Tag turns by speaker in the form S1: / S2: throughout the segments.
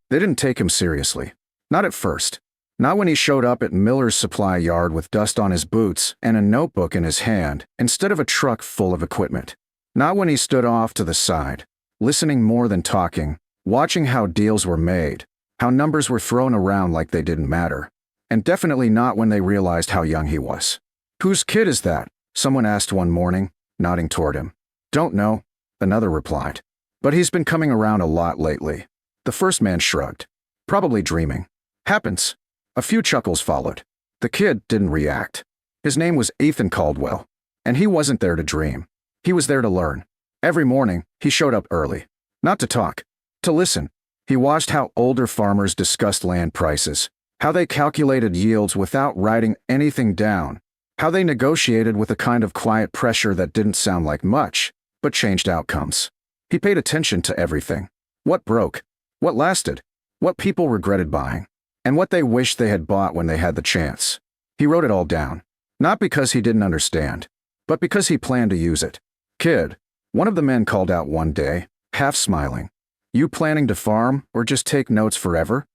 S1: They didn't take him seriously. Not at first. Not when he showed up at Miller's supply yard with dust on his boots and a notebook in his hand instead of a truck full of equipment. Not when he stood off to the side, listening more than talking, watching how deals were made, how numbers were thrown around like they didn't matter. And definitely not when they realized how young he was. "Whose kid is that?" someone asked one morning, nodding toward him. "Don't know," another replied. "But he's been coming around a lot lately." The first man shrugged. "Probably dreaming." "Happens." A few chuckles followed. The kid didn't react. His name was Ethan Caldwell, and he wasn't there to dream. He was there to learn. Every morning, he showed up early. Not to talk, to listen. He watched how older farmers discussed land prices, how they calculated yields without writing anything down, how they negotiated with a kind of quiet pressure that didn't sound like much, but changed outcomes. He paid attention to everything. What broke, what lasted, what people regretted buying, and what they wished they had bought when they had the chance. He wrote it all down, not because he didn't understand, but because he planned to use it. "Kid," one of the men called out one day, half smiling, "you planning to farm or just take notes forever?"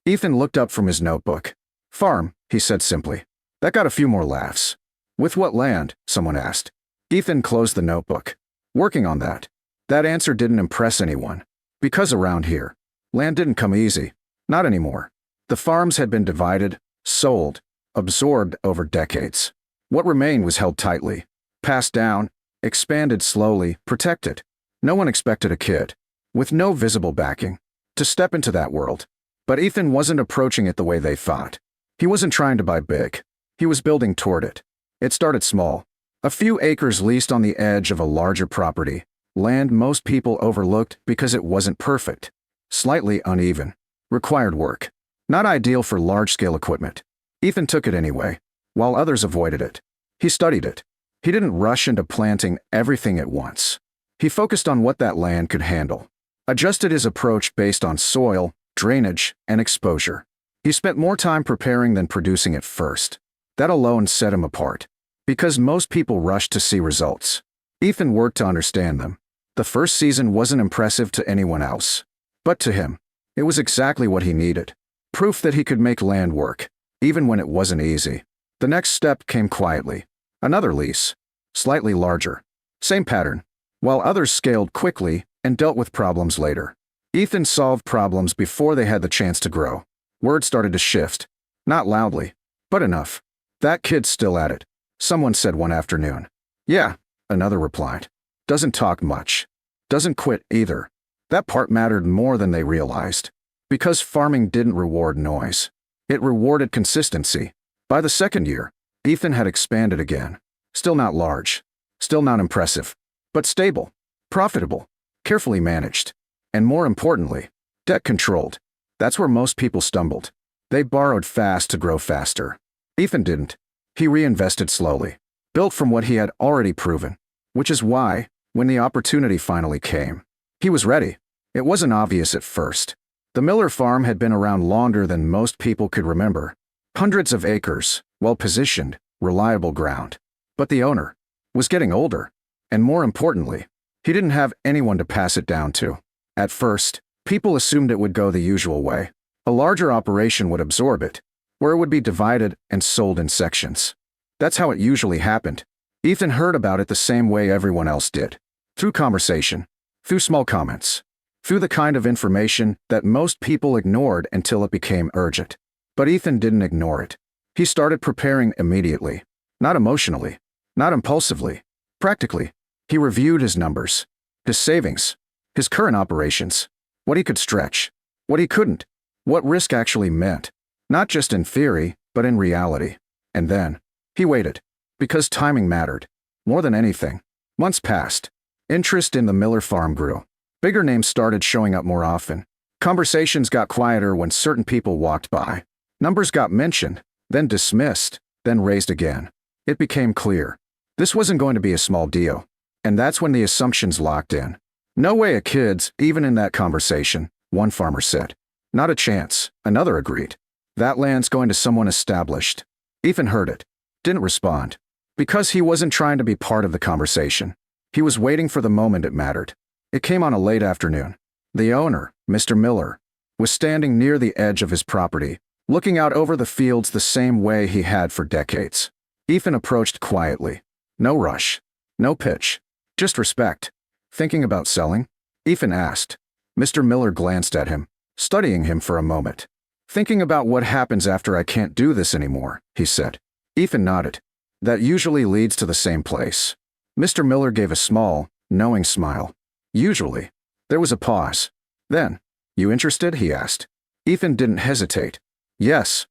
S1: Ethan looked up from his notebook. "Farm," he said simply. That got a few more laughs. "With what land?" someone asked. Ethan closed the notebook. "Working on that." That answer didn't impress anyone. Because around here, land didn't come easy. Not anymore. The farms had been divided, sold, absorbed over decades. What remained was held tightly, passed down, expanded slowly, protected. No one expected a kid, with no visible backing, to step into that world. But Ethan wasn't approaching it the way they thought. He wasn't trying to buy big. He was building toward it. It started small. A few acres leased on the edge of a larger property, land most people overlooked because it wasn't perfect, slightly uneven, required work. Not ideal for large-scale equipment. Ethan took it anyway, while others avoided it. He studied it. He didn't rush into planting everything at once. He focused on what that land could handle, adjusted his approach based on soil, drainage, and exposure. He spent more time preparing than producing at first. That alone set him apart. Because most people rushed to see results. Ethan worked to understand them. The first season wasn't impressive to anyone else. But to him, it was exactly what he needed. Proof that he could make land work, even when it wasn't easy. The next step came quietly. Another lease. Slightly larger. Same pattern. While others scaled quickly and dealt with problems later. Ethan solved problems before they had the chance to grow. Word started to shift. Not loudly, but enough. "That kid's still at it," someone said one afternoon. "Yeah," another replied. "Doesn't talk much. Doesn't quit either." That part mattered more than they realized. Because farming didn't reward noise. It rewarded consistency. By the second year, Ethan had expanded again. Still not large. Still not impressive. But stable. Profitable. Carefully managed. And more importantly, debt controlled. That's where most people stumbled. They borrowed fast to grow faster. Ethan didn't. He reinvested slowly. Built from what he had already proven. Which is why, when the opportunity finally came, he was ready. It wasn't obvious at first. The Miller farm had been around longer than most people could remember. Hundreds of acres, well-positioned, reliable ground. But the owner was getting older. And more importantly, he didn't have anyone to pass it down to. At first, people assumed it would go the usual way. A larger operation would absorb it, where it would be divided and sold in sections. That's how it usually happened. Ethan heard about it the same way everyone else did. Through conversation. Through small comments. Through the kind of information that most people ignored until it became urgent. But Ethan didn't ignore it. He started preparing immediately. Not emotionally. Not impulsively. Practically. He reviewed his numbers. His savings. His current operations. What he could stretch. What he couldn't. What risk actually meant. Not just in theory, but in reality. And then, he waited. Because timing mattered. More than anything. Months passed. Interest in the Miller farm grew. Bigger names started showing up more often. Conversations got quieter when certain people walked by. Numbers got mentioned, then dismissed, then raised again. It became clear. This wasn't going to be a small deal. And that's when the assumptions locked in. "No way a kid's even in that conversation," one farmer said. "Not a chance," another agreed. "That land's going to someone established." Ethan heard it. Didn't respond. Because he wasn't trying to be part of the conversation. He was waiting for the moment it mattered. It came on a late afternoon. The owner, Mr. Miller, was standing near the edge of his property, looking out over the fields the same way he had for decades. Ethan approached quietly. No rush. No pitch. Just respect. Thinking about selling? Ethan asked. Mr. Miller glanced at him, studying him for a moment. Thinking about what happens after I can't do this anymore, he said. Ethan nodded. That usually leads to the same place. Mr. Miller gave a small, knowing smile. Usually. There was a pause. Then, you interested? He asked. Ethan didn't hesitate. Yes.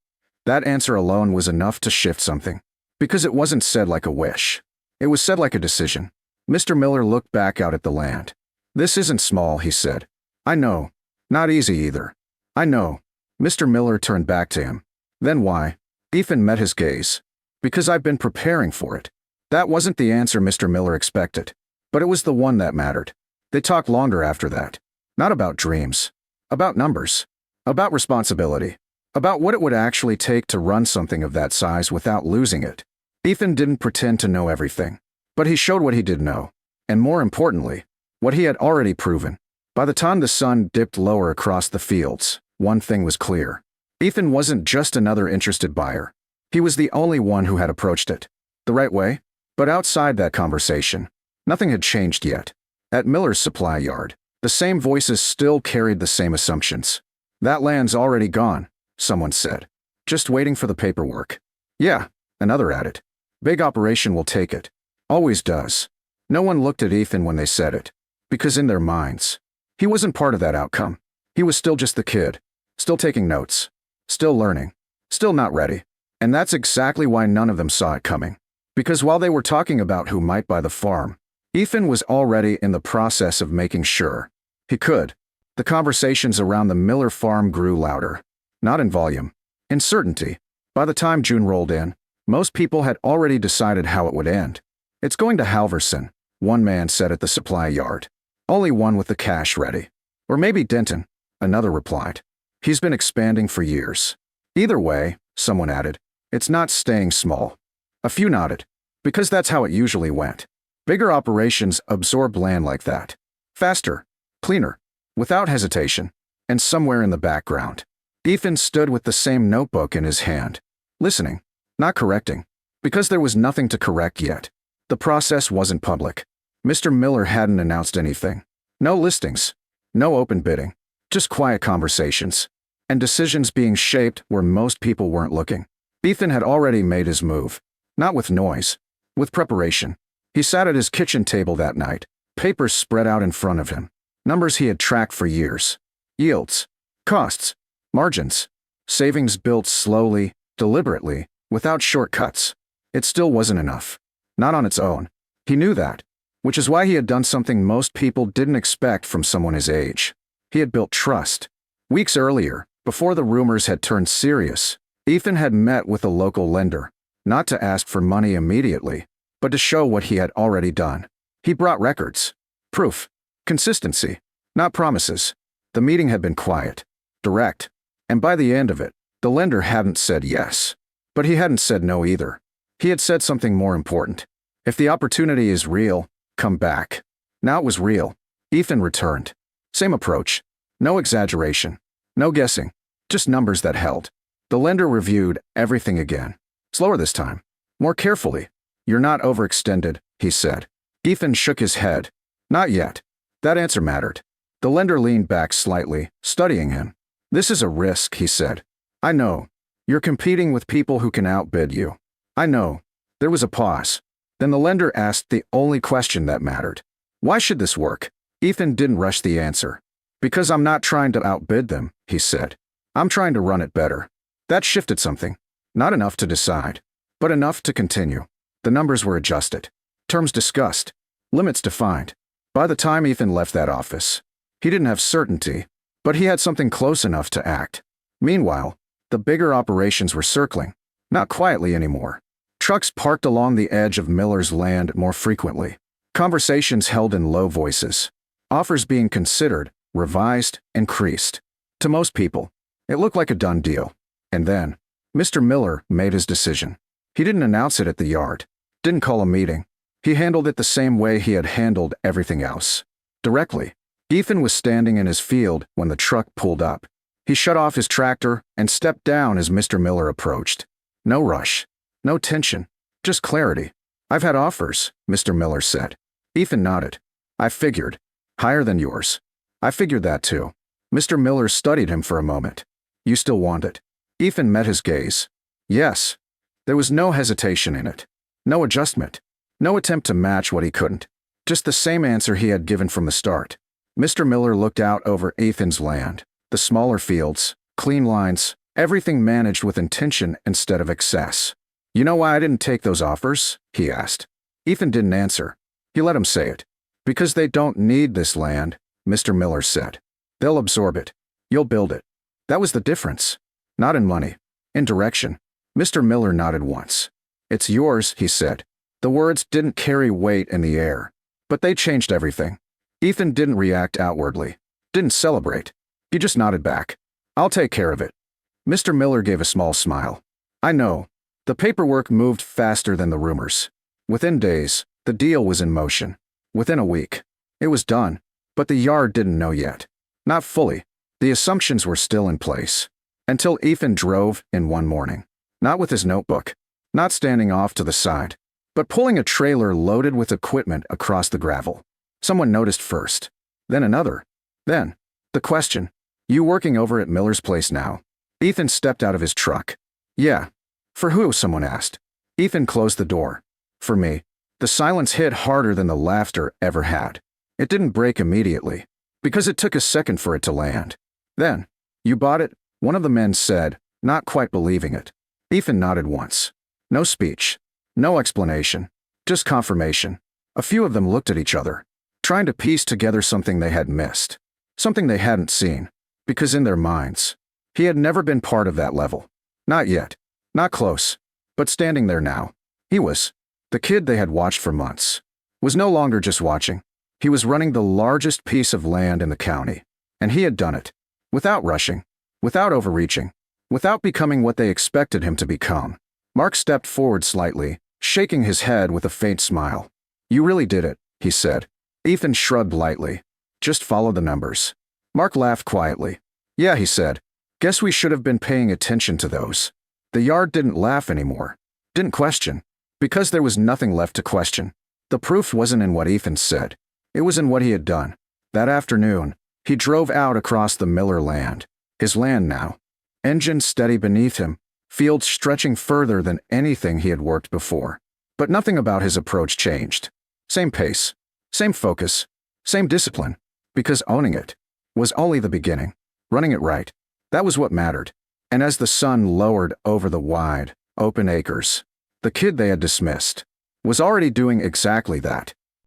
S1: That answer alone was enough to shift something. Because it wasn't said like a wish. It was said like a decision. Mr. Miller looked back out at the land. This isn't small, he said. I know. Not easy either. I know. Mr. Miller turned back to him. Then why? Ethan met his gaze. Because I've been preparing for it. That wasn't the answer Mr. Miller expected. But it was the one that mattered. They talked longer after that. Not about dreams. About numbers. About responsibility. About what it would actually take to run something of that size without losing it. Ethan didn't pretend to know everything. But he showed what he did know. And more importantly, what he had already proven. By the time the sun dipped lower across the fields, one thing was clear. Ethan wasn't just another interested buyer. He was the only one who had approached it. The right way? But outside that conversation, nothing had changed yet. At Miller's supply yard, the same voices still carried the same assumptions. That land's already gone, someone said. Just waiting for the paperwork. Yeah, another added. Big operation will take it. Always does. No one looked at Ethan when they said it. Because in their minds, he wasn't part of that outcome. He was still just the kid. Still taking notes. Still learning. Still not ready. And that's exactly why none of them saw it coming. Because while they were talking about who might buy the farm, Ethan was already in the process of making sure he could. The conversations around the Miller farm grew louder. Not in volume. In certainty. By the time June rolled in, most people had already decided how it would end. It's going to Halverson, one man said at the supply yard. Only one with the cash ready. Or maybe Denton, another replied. He's been expanding for years. Either way, someone added, it's not staying small. A few nodded. Because that's how it usually went. Bigger operations absorb land like that. Faster. Cleaner. Without hesitation. And somewhere in the background, Ethan stood with the same notebook in his hand. Listening. Not correcting. Because there was nothing to correct yet. The process wasn't public. Mr. Miller hadn't announced anything. No listings. No open bidding. Just quiet conversations. And decisions being shaped where most people weren't looking. Ethan had already made his move. Not with noise. With preparation. He sat at his kitchen table that night. Papers spread out in front of him. Numbers he had tracked for years. Yields. Costs. Margins. Savings built slowly, deliberately, without shortcuts. It still wasn't enough. Not on its own. He knew that. Which is why he had done something most people didn't expect from someone his age. He had built trust. Weeks earlier, before the rumors had turned serious, Ethan had met with a local lender, not to ask for money immediately, but to show what he had already done. He brought records. Proof. Consistency. Not promises. The meeting had been quiet. Direct. And by the end of it, the lender hadn't said yes. But he hadn't said no either. He had said something more important. If the opportunity is real, come back. Now it was real. Ethan returned. Same approach. No exaggeration. No guessing. Just numbers that held. The lender reviewed everything again. Slower this time. More carefully. You're not overextended, he said. Ethan shook his head. Not yet. That answer mattered. The lender leaned back slightly, studying him. This is a risk, he said. I know. You're competing with people who can outbid you. I know. There was a pause. Then the lender asked the only question that mattered. Why should this work? Ethan didn't rush the answer. Because I'm not trying to outbid them, he said. I'm trying to run it better. That shifted something. Not enough to decide, but enough to continue. The numbers were adjusted. Terms discussed. Limits defined. By the time Ethan left that office, he didn't have certainty, but he had something close enough to act. Meanwhile, the bigger operations were circling. Not quietly anymore. Trucks parked along the edge of Miller's land more frequently. Conversations held in low voices. Offers being considered, revised, increased. To most people, it looked like a done deal. And then, Mr. Miller made his decision. He didn't announce it at the yard. Didn't call a meeting. He handled it the same way he had handled everything else. Directly. Ethan was standing in his field when the truck pulled up. He shut off his tractor and stepped down as Mr. Miller approached. No rush. No tension. Just clarity. "I've had offers," Mr. Miller said. Ethan nodded. "I figured. Higher than yours." "I figured that too." Mr. Miller studied him for a moment. "You still want it?" Ethan met his gaze. Yes. There was no hesitation in it. No adjustment. No attempt to match what he couldn't. Just the same answer he had given from the start. Mr. Miller looked out over Ethan's land. The smaller fields, clean lines, everything managed with intention instead of excess. "You know why I didn't take those offers?" he asked. Ethan didn't answer. He let him say it. "Because they don't need this land," Mr. Miller said. "They'll absorb it. You'll build it." That was the difference. Not in money. In direction. Mr. Miller nodded once. "It's yours," he said. The words didn't carry weight in the air. But they changed everything. Ethan didn't react outwardly. Didn't celebrate. He just nodded back. "I'll take care of it." Mr. Miller gave a small smile. "I know." The paperwork moved faster than the rumors. Within days, the deal was in motion. Within a week, it was done. But the yard didn't know yet. Not fully. The assumptions were still in place. Until Ethan drove in one morning. Not with his notebook. Not standing off to the side. But pulling a trailer loaded with equipment across the gravel. Someone noticed first. Then another. Then, the question. "You working over at Miller's place now?" Ethan stepped out of his truck. "Yeah." "For who?" someone asked. Ethan closed the door. "For me." The silence hit harder than the laughter ever had. It didn't break immediately, because it took a second for it to land. Then, "You bought it?" one of the men said, not quite believing it. Ethan nodded once. No speech. No explanation. Just confirmation. A few of them looked at each other, trying to piece together something they had missed. Something they hadn't seen. Because in their minds, he had never been part of that level. Not yet. Not close. But standing there now, he was. The kid they had watched for months was no longer just watching. He was running the largest piece of land in the county. And he had done it. Without rushing. Without overreaching. Without becoming what they expected him to become. Mark stepped forward slightly, shaking his head with a faint smile. "You really did it," he said. Ethan shrugged lightly. "Just follow the numbers." Mark laughed quietly. "Yeah," he said. "Guess we should have been paying attention to those." The yard didn't laugh anymore. Didn't question. Because there was nothing left to question. The proof wasn't in what Ethan said. It was in what he had done. That afternoon, he drove out across the Miller land. His land now. Engine steady beneath him. Fields stretching further than anything he had worked before. But nothing about his approach changed. Same pace. Same focus. Same discipline. Because owning it was only the beginning. Running it right. That was what mattered. And as the sun lowered over the wide, open acres, the kid they had dismissed was already doing exactly that.